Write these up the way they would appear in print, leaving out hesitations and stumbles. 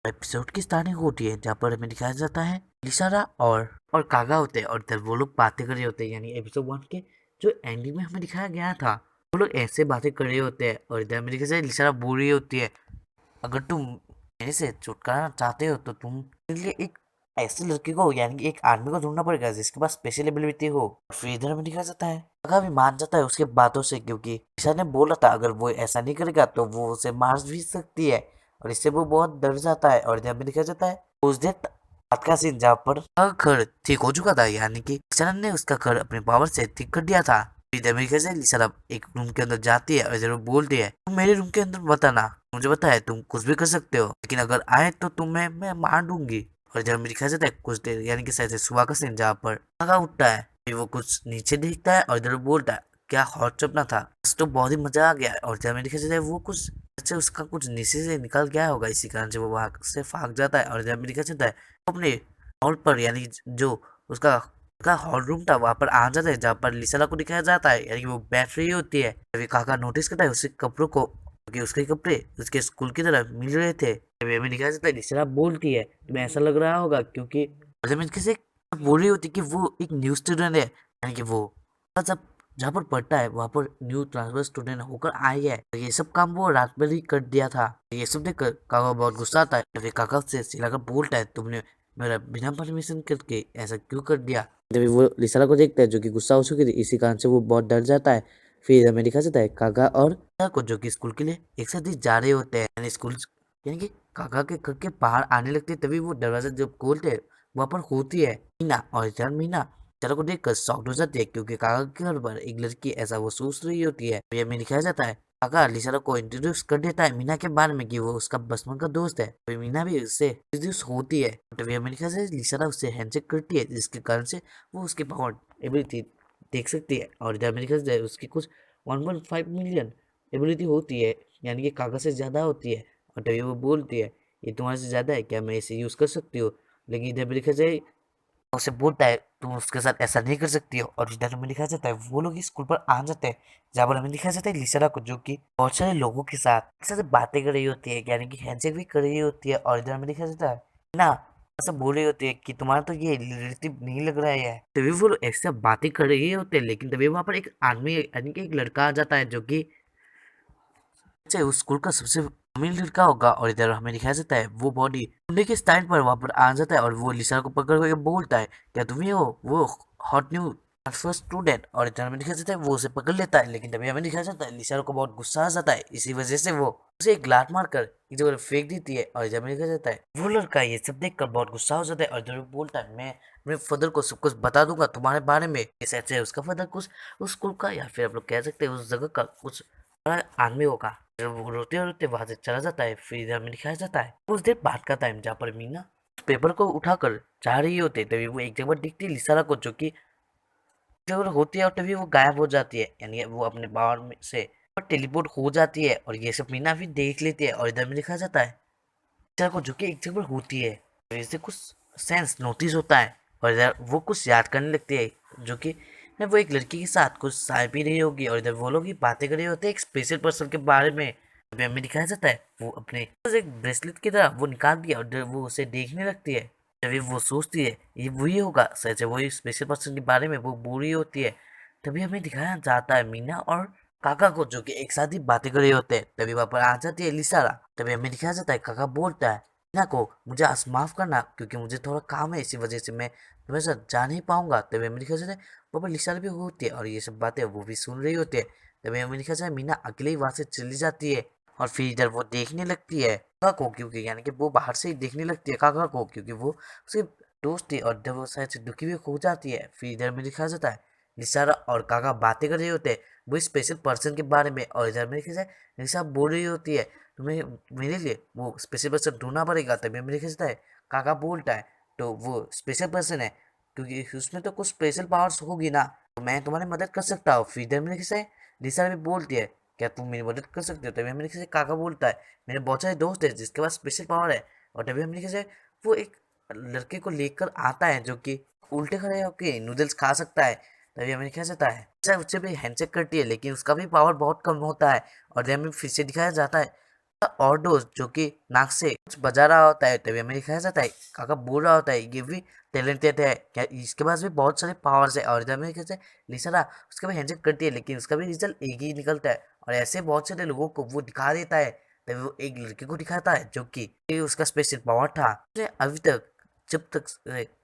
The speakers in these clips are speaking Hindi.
एपिसोड की स्टार्टिंग होती है जहाँ पर हमें दिखाया जाता है लिसारा और कागा होते हैं और इधर वो लोग बातें कर रहे होते हैं। यानी एपिसोड 1 के जो एंडिंग में हमें दिखाया गया था वो लोग ऐसे बातें कर रहे होते हैं और इधर हमें दिखाया जाए लिसारा बोल रही होती है, अगर तुम मेरे से छुटकारा चाहते हो तो तुम मेरे लिए एक ऐसे लड़के को यानी कि एक आदमी को ढूंढना पड़ेगा जिसके पास स्पेशल एबिलिटी हो। फिर इधर हमें दिखाया जाता है कागा भी मान जाता है उसके बातों से, क्योंकि ईशा ने बोला था अगर वो ऐसा नहीं करेगा तो वो उसे मार भी सकती है और इससे वो बहुत डर जाता है। और इधर हमें दिखाया जाता है उस दिन रात का सीन जहाँ पर उसका घर ठीक हो चुका था, यानी कि ईशा ने उसका घर अपने पावर से ठीक कर दिया था। फिर अमेरिका से लिसा एक रूम के अंदर जाती है और जरूर बोलती है तुम मेरे रूम के अंदर मत आना, मुझे पता है तुम कुछ भी कर सकते हो लेकिन अगर आए तो तुम्हें मैं मार दूंगी। और जब मेरी दिखाया जाता है कुछ देर यानी कि शायद से सुबह का सीन जहाँ पर कागा उठता है, फिर वो कुछ नीचे देखता है और इधर बोलता है क्या हॉट सपना था, तो बहुत ही मजा आ गया। और जब मेरी दिखाया जाता है वो कुछ अच्छा उसका कुछ नीचे से निकल गया होगा, इसी कारण से वो वहां से भाग जाता है। और जब मेरी दिखाया जाता है वो अपने हॉल पर यानी जो उसका का हॉल रूम था वहां पर आ जाता है जहाँ पर लिसाला को दिखाया जाता है, यानी कि वो बैठ रही होती है। तभी काका नोटिस करता है उसके कपड़ों को क्योंकि उसके कपड़े उसके स्कूल की तरह मिल रहे थे। तभी हमें दिखाया जाता है लिसाला बोलती है तुम्हें ऐसा लग रहा होगा क्योंकि जमीन किसी बोल रही होती कि वो एक न्यू स्टूडेंट है, यानी कि वो जब जहाँ पर पढ़ता है वहां पर न्यू ट्रांसफर स्टूडेंट होकर आई है। तो ये सब काम वो रात में ही कर दिया था। ये सब देखकर काका बहुत गुस्सा आता है। तभी काका से चिल्लाकर बोलता है तुमने मेरा बिना परमिशन करके ऐसा क्यों कर दिया। जब वो लिसारा को देखता है जो कि गुस्सा हो चुकी थी, इसी कारण से वो बहुत डर जाता है। फिर हमें दिखा जाता है काका और लिसारा को जो कि स्कूल के लिए एक साथ ही जा रहे होते हैं, यानी स्कूल यानी कि काका के घर के बाहर आने लगते हैं। तभी वो दरवाजा जब खोलते हैं वहां पर होती है मीना और इधर मीना लिसारा को देखकर शॉक्ड हो जाती है क्योंकि काका के घर पर एक लड़की ऐसा वो सोच रही होती है। ये हमें दिखाया जाता है काका लिसारा को इंट्रोड्यूस कर देता है मीना के बारे में कि वो उसका बचपन का दोस्त है। तो मीना भी उससे इंट्रोड्यूस होती है। तभी हमें दिखाया जाता है लिसारा उससे हैंडशेक करती है जिसके कारण से वो उसके पावर एबिलिटी देख सकती है। और इधर हमें दिखाया जाता है उसकी कुछ 1.5 मिलियन एबिलिटी होती है, यानी कि काका से ज्यादा होती है। और तभी वो बोलती है ये तुम्हारे से ज्यादा है क्या, मैं इसे यूज कर सकती हूँ। लेकिन इधर भी लिखा जाए उसे बोलता है तुम उसके साथ ऐसा नहीं कर सकती हो। और इधर हमें दिखाया जाता है वो लोग स्कूल पर आ जाते हैं जहाँ पर हमें दिखाया जाता है लिसारा को जो कि बहुत सारे लोगों के साथ एक साथ बातें कर रही होती है, यानी कि हैंडशेक भी कर रही होती है। और इधर हमें दिखाया जाता है ना ऐसा बोल रही होती है कि तुम्हारा तो ये रिलेटिव नहीं लग रहा है। तभी वो लोग ऐसे बातें कर रही होते हैं, लेकिन तभी वहां पर एक आदमी यानी कि एक लड़का आ जाता है जो कि से उस स्कूल का सबसे अमीर लड़का होगा। और इधर हमें दिखाया जाता है वो बॉडी मुंडे के स्टाइल पर वहां पर आ जाता है और वो लिसा को पकड़ करके बोलता है क्या तुम ही हो वो हॉट न्यू फर्स्ट स्टूडेंट। और इधर हमें दिखाया जाता है वो उसे पकड़ लेता है, लेकिन तभी हमें दिखाया जाता है लिसा को बहुत गुस्सा आ जाता है, इसी वजह से वो उसे एक लात मारकर एक जगह फेंक देती है। और इधर हमें दिखाया जाता है वो लड़का ये सब देखकर बहुत गुस्सा हो जाता है और इधर वो बोलता है मैं अपने फादर को सब कुछ बता दूंगा तुम्हारे बारे में। इस ऐसे उसका फादर कुछ उस स्कूल का या फिर आप लोग कह सकते हैं उस जगह का कुछ बड़ा आदमी होगा। फिर वो रोते रोते वहां से चला जाता है। फिर इधर में दिखाया जाता है कुछ देर बाद का टाइम जहाँ पर मीना उस पेपर को उठाकर जा रही होती है। तभी वो एक जगह दिखती है लिसारा को जो कि जगह होती है और तभी वो गायब हो जाती है, यानी वो अपने पावर में से टेलीपोर्ट हो जाती है। और ये सब मीना भी देख लेती है। और इधर में दिखाया जाता है लिसारा को जो कि एक जगह होती है तो इससे कुछ सेंस नोटिस होता है और इधर वो कुछ याद करने लगती है जो कि वो एक लड़की के साथ कुछ चाय पी रही होगी। और इधर वो लोग ही बातें कर रहे होते हैं एक स्पेशल पर्सन के बारे में। अभी हमें दिखाया जाता है वो अपने एक ब्रेसलेट की तरह वो निकाल दिया और इधर वो उसे देखने लगती है। तभी वो सोचती है ये वही होगा, सच है वही स्पेशल पर्सन के बारे में वो बोल रही होती है। तभी हमें दिखाया जाता है मीना और काका को जो कि एक साथ ही बातें कर रहे होते हैं। तभी वहां पर आ जाती है लिसारा। तभी हमें दिखाया जाता है काका बोलता है मीना को मुझे आज माफ करना क्योंकि मुझे थोड़ा काम है, इसी वजह से मैं तुम्हारे साथ जा नहीं पाऊंगा। तभी हमें दिखाया जाता है वहाँ पर लिसारा भी होती है और ये सब बातें वो भी सुन रही होती है। तभी हमें दिखाया जाता है मीना अकेले ही वहां से चली जाती है और फिर इधर वो देखने लगती है काका को, क्योंकि यानी कि वो बाहर से ही देखने लगती है काका को क्योंकि वो उसके दोस्त थी। और जब वो शायद से दुखी भी हो जाती है फिर इधर में दिखाया जाता है निसारा और काका बातें कर रहे होते हैं वो स्पेशल पर्सन के बारे में। और इधर में देखा जाए निशा बोल रही होती है तुम्हें मेरे लिए वो स्पेशल पर्सन ढूंढना पड़ेगा। तभी हमें देखा जाता है काका बोलता है तो वो स्पेशल पर्सन है क्योंकि उसमें तो कुछ स्पेशल पावर्स होगी ना, तो मैं तुम्हारी मदद कर सकता हूँ। फिर इधर में देखा जाए निशा भी बोलती है क्या तुम मेरी मदद कर सकते हो। तभी हमें देखा जाए काका बोलता है मेरे बहुत सारे दोस्त हैं जिसके पास स्पेशल पावर है। और तभी हमें देखा जाए वो एक लड़के को लेकर आता है जो कि उल्टे खड़े होकर नूडल्स खा सकता है। तभी हमें दिखाया जाता है चाहे उससे भी हैंडशेक करती है लेकिन उसका भी पावर बहुत कम होता है। और हमें फिर से दिखाया जाता है और दोस्त जो कि नाक से कुछ बजा रहा होता है, तभी हमें दिखाया जाता है काका बोल रहा होता है ये भी टैलेंटेड है क्या, इसके पास भी बहुत सारे पावर्स है। और इधर में कैसे लिसारा उसका भी हैंडशेक करती है, लेकिन उसका भी रिजल्ट एक ही निकलता है। और ऐसे बहुत सारे लोगों को वो दिखा देता है। तभी वो एक लड़के को दिखाता है जो कि ये उसका स्पेशल पावर था। उसने अभी तक जब तक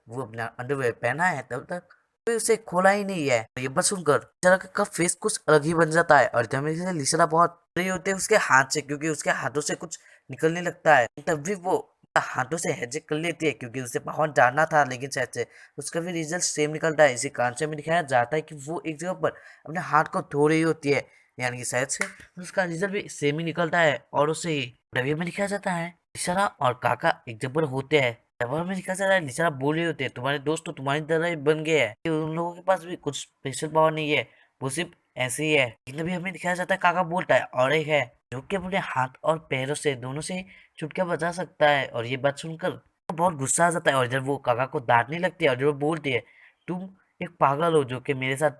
वो अपना अंडरवेयर पहना है तब तक कोई उसे खोला ही नहीं है। तो ये बात सुनकर लिसारा का फेस कुछ अलग ही बन जाता है। और जब लिसारा बहुत रही होती है उसके हाथ से, क्योंकि उसके हाथों से कुछ निकलने लगता है। तब भी वो हाथों से हैंडशेक कर लेती है, क्योंकि उसे बाहर जाना था, लेकिन शायद से उसका भी रिजल्ट सेम निकलता है। इसी कारण से में दिखाया जाता है कि वो एक जगह पर अपने हाथ को धो रही होती है, यानी कि शायद से उसका रिजल्ट भी सेम ही निकलता है। और उसे ही रवि में दिखाया जाता है लिसारा और काका एक जगह पर होते हैं। तब हमें दिखाया जाता है लिसारा बोल रही होती है तुम्हारे दोस्त तो तुम्हारी तरह ही बन गए हैं, उन लोगों के पास भी कुछ स्पेशल पावर नहीं है, वो सिर्फ ऐसे ही है। लेकिन अभी हमें दिखाया जाता है काका बोलता है और एक है जो कि अपने हाथ और पैरों से दोनों से चुटकियां बजा सकता है। और ये बात सुनकर वो बहुत गुस्सा आ जाता है और इधर वो काका को डांटने लगती है। और जब वो बोलती है तुम एक पागल हो जो कि मेरे साथ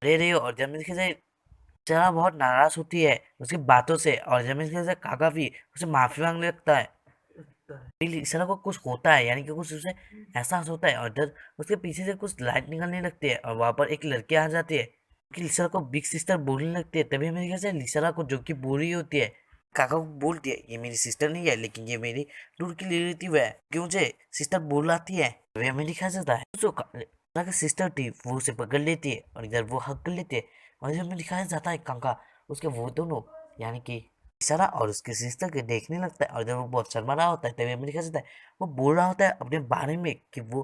रह रही हो। और जब मैं देखिए जरा बहुत नाराज होती है उसकी बातों से। और जब मैं देखिए काका भी उसे माफी मांगने लगता है। फिर इशारा को कुछ होता है, यानी कि कुछ उसे एहसास होता है। और इधर उसके पीछे से कुछ लाइट निकलने लगती है और वहां पर एक लड़की आ जाती है कि लिसारा को बिग सिस्टर बोलने लगती है। तभी मेरे ख्याल से लिसारा को जो कि बोल रही होती है काका को बोलती है ये मेरी सिस्टर नहीं है, लेकिन ये मेरी दूर की रिलेटिव है, क्यों मुझे सिस्टर बोलाती है। तभी हमें दिखाया जाता है जो लिसारा की सिस्टर थी वो उसे पकड़ लेती है और इधर वो हक कर लेती है। और इधर हमें दिखाया जाता है काका उसके वो दोनों यानी कि इशारा और उसके सिस्टर के देखने लगता है। और जब वो बहुत शर्मा रहा होता है तभी हमें दिखाया जाता है वो बोल रहा होता है अपने बारे में कि वो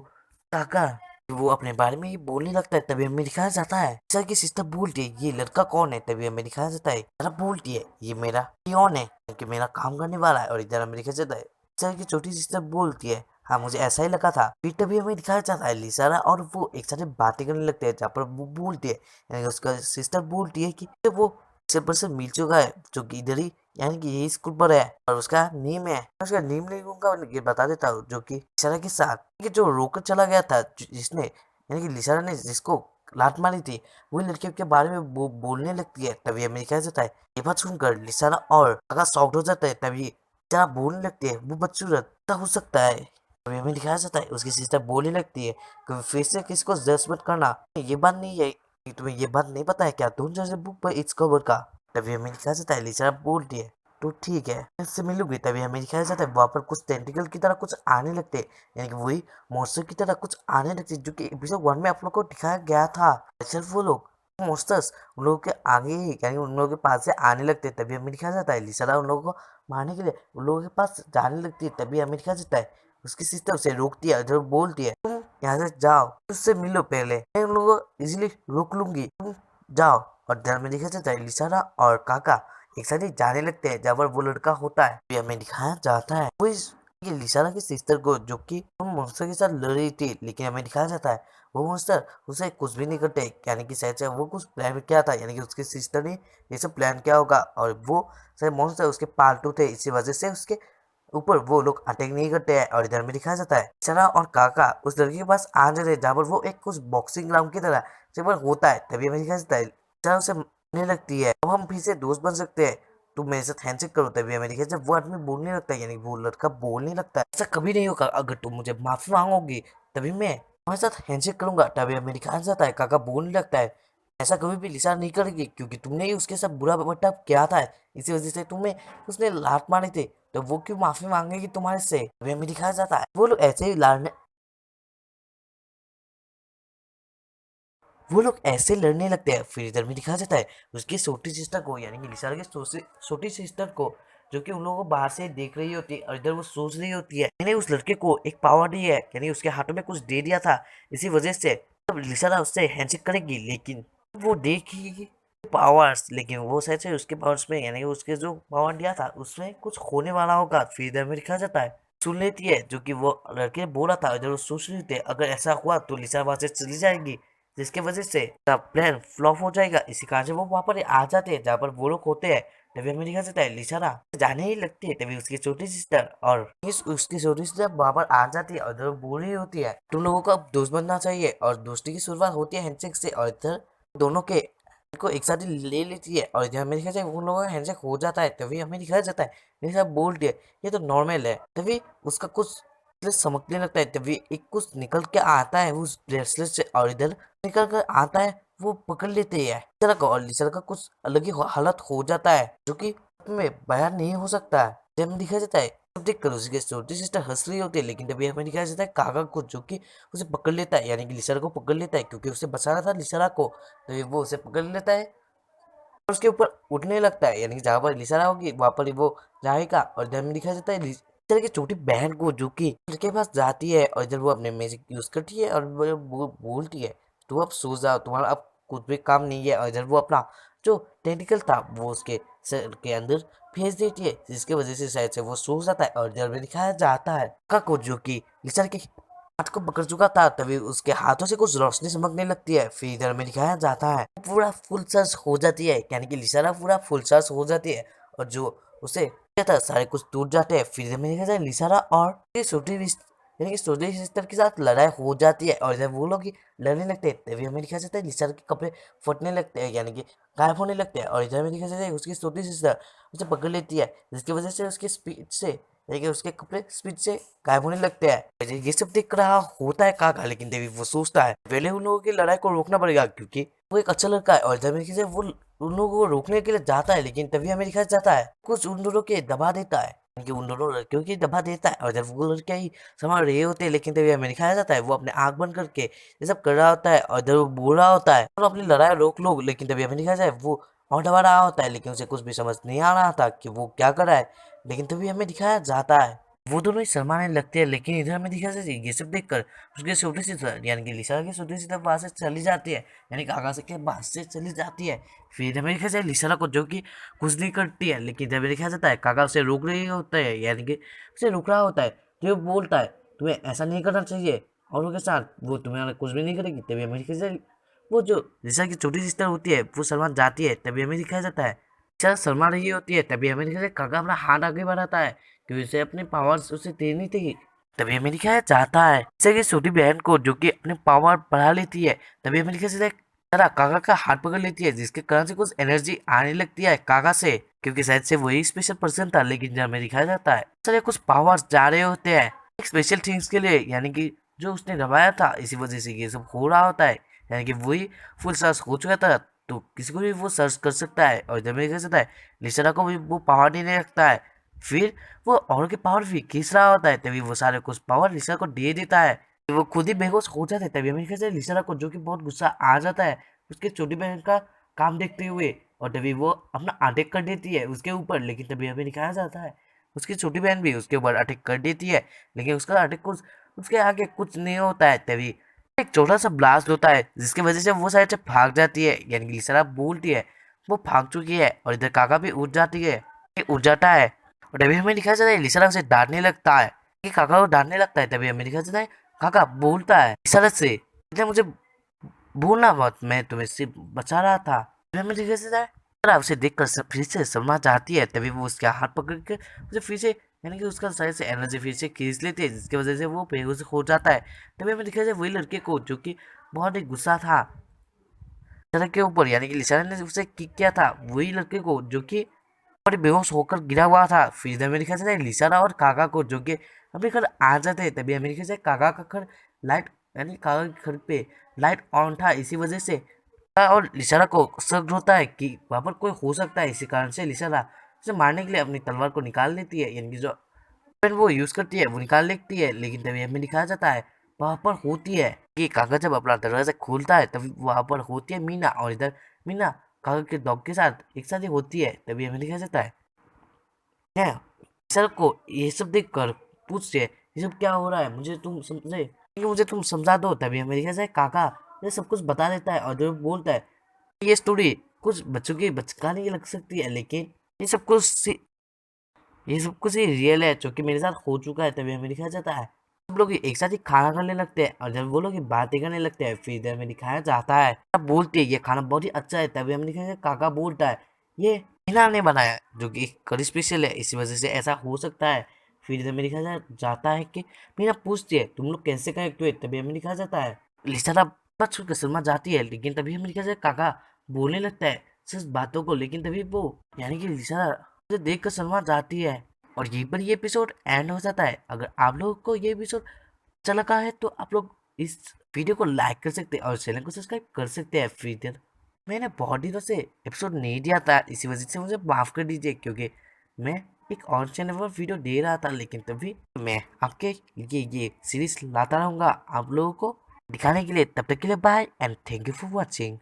काका, वो अपने बारे में ही बोलने लगता है। तभी हमें दिखाया जाता है सर की सिस्टर बोलती है ये लड़का कौन है। तभी हमें दिखाया जाता है सर बोलती है ये मेरा पियोन है, कि मेरा काम करने वाला है। और इधर हमें दिखाया जाता है सर की छोटी सिस्टर बोलती है हाँ मुझे ऐसा ही लगा था। फिर तभी हमें दिखाया जाता है लिसारा और वो एक साथ बातें करने लगते हैं, जहाँ पर वो बोलती है यानी कि उसका सिस्टर बोलती है कि वो से पर से मिल चुका है जो कि इधर ही यानी कि यही स्कूल पर है और उसका नेम है। उसका नेम नहीं दूंगा, ये बता देता हूँ जो कि लिसारा के साथ कि जो रोकर चला गया था जिसने यानी कि लिसारा ने जिसको लात मारी थी वही लड़के के बारे में बोलने लगती है। तभी हमें दिखाया जाता है ये बात सुनकर लिसारा और काका शॉक्ड हो जाता है। तभी लिसारा बोलने लगती है वो बदसूरत हो सकता है। तभी हमें दिखाया जाता है उसकी सिस्टर बोलने लगती है कि फिर से किसको जज मत करना, ये बात नहीं है कि तुम्हें ये बात नहीं पता है क्या, तुम जैसे बुक पर इट्स कवर का। तभी हमें दिखाया जाता है लिसारा बोलती है तो ठीक है इससे मिलोगे। तभी हमें दिखाया जाता है वहां पर कुछ टेंटिकल की तरह कुछ आने लगते हैं, यानी कि वही मॉन्स्टर की तरह कुछ आने लगते हैं जो कि एपिसोड 1 में आप लोग को दिखाया गया था। सिर्फ वो लोग मॉन्स्टर्स उन लोगों के आगे ही यानी उन लोगों के पास से आने लगते हैं। तभी हमें दिखाया जाता है लिसारा उन लोगों को मारने के लिए उन लोगों के पास जाने लगती है। तभी हमें दिखाया जाता है उसकी सिस्टर उसे रोकती है, जो बोलती है तुम यहाँ से जाओ उससे मिलो पहले, मैं उन लोगों को इजिली रोक लूंगी, तुम जाओ। और ध्यान में दिखाया जाता है लिसारा और काका एक साथ ही जाने लगते हैं जहाँ पर वो लड़का होता है। ये हमें दिखाया जाता है वो इस ये लिसारा की सिस्टर को जो कि उन मॉन्स्टर के साथ लड़ रही थी, लेकिन हमें दिखाया जाता है वो मॉन्स्टर उसे कुछ भी नहीं करते, यानी कि शायद से वो कुछ प्लान किया था, यानी कि उसकी सिस्टर ने ये सब प्लान किया होगा। और वो शायद मॉन्स्टर उसके पालतू थे, इसी वजह से उसके ऊपर वो लोग अटैक नहीं करते हैं। और इधर में दिखाया जाता है सना और काका उस लड़की के पास आ जाते हैं जहाँ पर वो एक कुछ बॉक्सिंग ग्राउंड की तरह जब पर होता है। तभी हमें दिखाया जाता है सना उसे मारने लगती है अब हम फिर से दोस्त बन सकते हैं, तुम मेरे साथ हैंडशेक करो। तभी हमें दिखाया जब वो आदमी बोलने लगता है, यानी वो लड़का बोलने लगता है ऐसा कभी नहीं होगा, अगर तुम मुझे माफी मांगोगी तभी मैं तुम्हारे साथ हैंडशेक करूंगा। तभी हमें दिखाया जाता है काका बोलने लगता है ऐसा कभी भी लिसा नहीं करेगी, क्योंकि तुमने ही उसके साथ बुरा बर्ताव किया था, इसी वजह से तुम्हें उसने लात मारी थी, तो वो क्यों माफी मांगेगी तुम्हारे से। अभी हमें दिखाया जाता है वो लोग ऐसे ही लड़ने लगते हैं। फिर इधर में दिखाया जाता है उसकी छोटी सिस्टर को, यानी कि लिसारा की छोटी सिस्टर को, जो कि उन लोगों को बाहर से देख रही होती है। और इधर वो सोच रही होती है मैंने उस लड़के को एक पावर दी है, यानी उसके हाथों में कुछ दे दिया था, इसी वजह से अब लिसारा उससे हैंडशेक करेगी। लेकिन वो देखेगी पावर्स, लेकिन वो शायद से उसके पावर्स में यानी कि उसके जो पावर दिया था उसमें कुछ होने वाला होगा। फिर इधर में दिखाया जाता है सुन लेती है जो कि वो लड़के बोला था, इधर वो सोच रही थी अगर ऐसा हुआ तो लिसा वहां से चली जाएगी, जिसके वजह से प्लान फ्लॉप हो जाएगा। इसी कारण से वो वहां पर आ जाते हैं जहाँ पर वो लोग होते हैं। तभी हमें दिखा जाता है लिसारा जाने ही लगती है। तभी उसकी छोटी सिस्टर और उसकी छोटी सिस्टर वहां पर आ जाती है और इधर बोल रही होती है तुम लोगों को अब दोस्त बनना चाहिए, और दोस्ती की शुरुआत होती है हैंडशेक से। और इधर दोनों के को एक साथ ही ले लेती है और इधर मेरे ख्याल से उन लोगों का हैंडशेक हो जाता है। तभी हमें दिखाया जाता है, मेरे साथ बोलती है ये तो नॉर्मल है। तभी उसका कुछ समझने लगता है, तभी एक कुछ निकल के आता है उस ब्रेसलेट से और इधर निकल कर आता है, वो पकड़ लेते हैं लिसारा को और लिसारा का कुछ अलग ही हालत हो जाता है जो कि में बयान नहीं हो सकता है। जब हमें दिखाया जाता है तब देख कर उसकी छोटी सिस्टर हंस रही होती है, लेकिन तभी हमें दिखाया जाता है कागा को जो कि उसे पकड़ लेता है, यानी कि लिसारा को पकड़ लेता है क्योंकि उसे बचाना था लिसारा को। तो वो उसे पकड़ लेता है और उसके ऊपर उठने लगता है, यानी कि जहाँ पर लिसारा होगी वहां पर ही वो जाएगा। और इधर में दिखाया जाता है लिसारा की छोटी बहन को जो कि के पास जाती है और इधर वो अपने मैजिक यूज करती है और वो बोलती है तुम अब सो जाओ, तुम्हारा अब कुछ भी काम नहीं है। और इधर वो अपना जो टेंटिकल था वो उसके सर के अंदर भेज देती है, जिसकी वजह से शायद से वो सो जाता है। और इधर में दिखाया जाता है काको जो कि लिसारा के हाथ को पकड़ चुका था, तभी उसके हाथों से कुछ रोशनी चमकने लगती है। फिर इधर में दिखाया जाता है पूरा फुल चार्ज हो जाती है, यानी कि लिसारा पूरा फुल चार्ज हो जाती है और जो उसे क्या था सारे कुछ टूट जाते हैं। फिर इधर में दिखाया जाए लिसारा और यानी कि छोटी सिस्टर के साथ लड़ाई हो जाती है और इधर वो लोग ही लड़ने लगते हैं। तभी हमें दिखाया जाता है लिसारा के कपड़े फटने लगते हैं, यानी कि गायब होने लगते हैं। और इधर में दिखाया जाता है उसकी छोटी सिस्टर उसे पकड़ लेती है, जिसकी वजह से उसकी स्पीड से यानी कि उसके कपड़े स्पीड से गायब होने लगते हैं। ये सब देख रहा होता है काका, लेकिन देवी वो सोचता है पहले उन लोगों की लड़ाई को रोकना पड़ेगा क्योंकि वो एक अच्छा लड़का है। और जब से वो उन लोगों को रोकने के लिए जाता है, लेकिन तभी हमें दिखाया जाता है कुछ उन दोनों के दबा देता है, क्योंकि उन दोनों लड़कियों की दबा देता है। और जब वो लड़कियां ही संभाल रहे होते हैं, लेकिन तभी हमें दिखाया जाता है वो अपने आंख बंद करके ये सब कर रहा होता है और इधर वो बोल रहा होता है और अपनी लड़ाई रोक लो। लेकिन तभी हमें दिखाया जाए वो और दबा रहा होता है, लेकिन उसे कुछ भी समझ नहीं आ रहा था कि वो क्या कर रहा है। लेकिन तभी हमें दिखाया जाता है वो दोनों ही शर्माने लगते हैं। लेकिन इधर हमें दिखा जाए ये सब देखकर उसके छोटी सी यानी कि लिसारा की छोटी सी तरफ वहां से चली जाती है, यानी कि आकाश के पास से चली जाती है। फिर हमें दिखा जाए लिसारा को जो कि कुछ नहीं करती है, लेकिन जब दिखा जाता है काका उसे रोक रही होता है, यानी कि उसे रोक रहा होता है। तो वो बोलता है तुम्हें ऐसा नहीं करना चाहिए और उनके साथ वो तुम्हें कुछ भी नहीं करेगी। तभी हमें दिखा जाए वो जो लिसारा की छोटी सिस्टर होती है वो शर्मा जाती है। तभी हमें दिखाया जाता है लिसारा शर्मा रही होती है। तभी हमें दिखा जाए काका अपना हाथ आगे बढ़ाता है क्योंकि उसे अपनी पावर्स उसे देनी थी। तभी हमें दिखाया जाता है जैसे कि छोटी बहन को जो कि अपने पावर बढ़ा लेती है। तभी हमें दिखाया जाता है तारा काका का हाथ पकड़ लेती है, जिसके कारण से कुछ एनर्जी आने लगती है काका से, क्योंकि शायद से वही स्पेशल पर्सन था। लेकिन जब हमें दिखाया जाता है सारे कुछ पावर्स जा रहे होते हैं एक स्पेशल थिंग्स के लिए, यानी कि जो उसने दबाया था इसी वजह से ये सब हो रहा होता है, यानी कि वही फुल सर्च हो चुका था तो किसी को भी वो सर्च कर सकता है। और जब हमें दिखाया जाता है लिसारा को भी वो पावर देने लगता है। फिर वो और के पावर भी खींच रहा होता है, तभी वो सारे कुछ पावर लिसारा को दे देता है। वो खुद ही बेहोश हो जाता है। तभी हमें कहते लिसारा को जो कि बहुत गुस्सा आ जाता है उसके छोटी बहन का काम देखते हुए, और तभी वो अपना अटैक कर देती है उसके ऊपर। लेकिन तभी हमें दिखाया जाता है उसकी छोटी बहन भी उसके ऊपर अटैक कर देती है, लेकिन उसका अटैक कुछ उसके आगे कुछ नहीं होता है। तभी एक छोटा सा ब्लास्ट होता है जिसकी वजह से वो साइड से भाग जाती है, यानी कि लिसारा बोलती है वो भाग चुकी है। और इधर काका भी उठ जाती है, उठ जाता है। और तभी हमें दिखाया जाता है लिसारा उसे डांटने लगता है कि काका को डांटने लगता है। तभी हमें दिखाया जाता है काका बोलता है लिसारा से इतने मुझे भूलना मत, मैं तुम्हें सिर्फ बचा रहा था। तभी हमें दिखाया जाता है लिसारा उसे देखकर फिर से शर्मा चाहती है। तभी वो उसके हाथ पकड़ के उसे फिर से यानी कि उसका साइड से एनर्जी फिर से खींच लेती है, जिसकी वजह से वो बेहोश हो जाता है। तभी हमें दिखाया जाए वही लड़के को जो कि बहुत ही गुस्सा था लिसारा के ऊपर, यानी कि लिसारा ने उसे किक किया था वही लड़के को जो कि और बेहोश होकर गिरा हुआ था। फिर अमेरिका से लिसारा और काका को जो कि अपने घर आ जाते हैं। तभी अमेरिका से काका का घर लाइट यानी काका के घर पे लाइट ऑन था, इसी वजह से काका और लिसारा को शक होता है कि वहाँ पर कोई हो सकता है। इसी कारण से लिसारा उसे मारने के लिए अपनी तलवार को निकाल लेती है, यानी कि जो वेपन वो यूज करती है वो निकाल लेती है। लेकिन तभी हमें दिखाया जाता है वहां पर होती है कि काका जब अपना दरवाजा खोलता है तभी वहां पर होती है मीना, और इधर मीना काका के डॉग के साथ एक साथ ही होती है। तभी हमें दिखाया जाता है सर को ये सब देख कर पूछते हैं ये सब क्या हो रहा है, मुझे तुम समझा दो। तभी हमें दिखाया जाए काका ये सब कुछ बता देता है और जो बोलता है ये स्टोरी कुछ बच्चों की बचकाने की लग सकती है, लेकिन ये सब कुछ ही रियल है जो कि मेरे साथ हो चुका है। तभी हमें दिखाया जाता है सब लोग एक साथ ही खाना खाने लगते हैं और जब वो लोग बातें करने लगते हैं फिर इधर में दिखाया जाता है तब बोलते हैं ये खाना बहुत ही अच्छा है। तभी हमें दिखाया काका बोलता है ये मीना ने बनाया जो कि कड़ी स्पेशल है, इसी वजह से ऐसा हो सकता है। फिर इधर में दिखाया जाता है कि मीना पूछती है तुम लोग कैसे कनेक्ट हुए। तभी हमें दिखाया जाता है लिसारा बच के शर्मा जाती है, लेकिन तभी हमें दिखाया जाए काका बोलने लगता है सच बातों को, लेकिन तभी वो यानी कि लिसारा उसे देख कर शर्मा जाती है और यहीं पर ये एपिसोड एंड हो जाता है। अगर आप लोगों को ये एपिसोड अच्छा लगा है तो आप लोग इस वीडियो को लाइक कर सकते हैं और चैनल को सब्सक्राइब कर सकते हैं। फिर मैंने बहुत दिनों से एपिसोड नहीं दिया था, इसी वजह से मुझे माफ़ कर दीजिए, क्योंकि मैं एक और चैनल पर वीडियो दे रहा था। लेकिन तभी मैं आपके लिए ये सीरीज लाता रहूँगा आप लोगों को दिखाने के लिए। तब तक के लिए bye and thank you for watching.